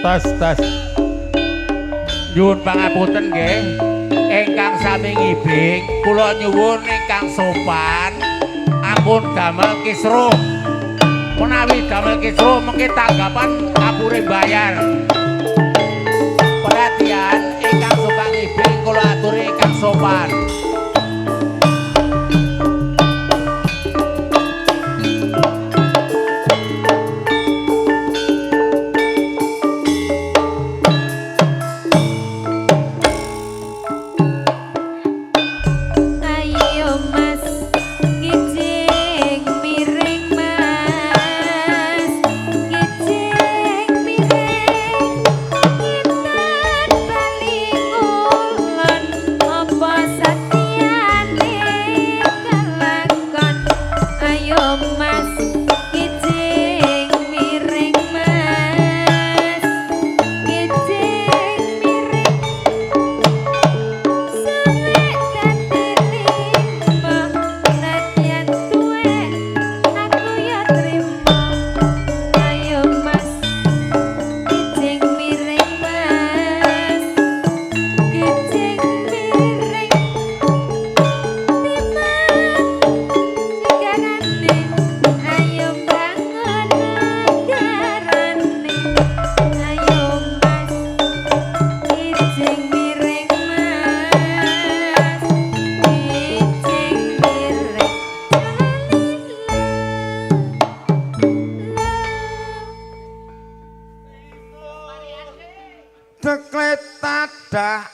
Tas. Nyuwun pangapunten nggih. Ingkang sami ngibing, kula nyuwun ingkang sopan ampun damel kisruh. Menawi damel kisruh mengki tanggapan kapure bayar. Perhatian ingkang suka ngibing kula aturi ingkang sopan.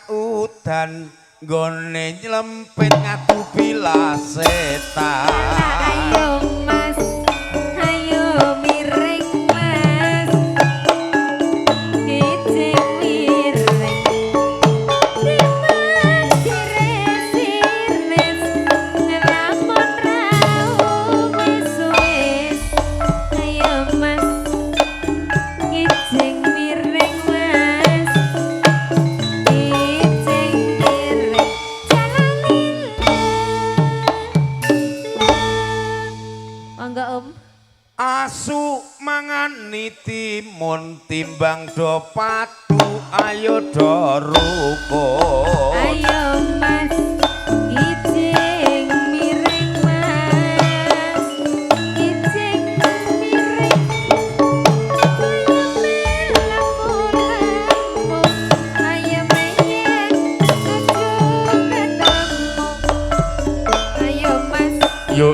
udan nggone nylempit ngadu bila setan. Ayo mas, ayo miring mas, kicing miring. Timan sires-sires, ngelamun rauh wis-wis. Ayo mas, kicing miring mas, kicing miring. Mangga om. Asu mangan timun timbang do padu ayo do rukun. Ayo mas, kicing miring mas, kicing miring. Ayo melaku-laku, ayo menyek kudu ketemu. Ayo mas, Yo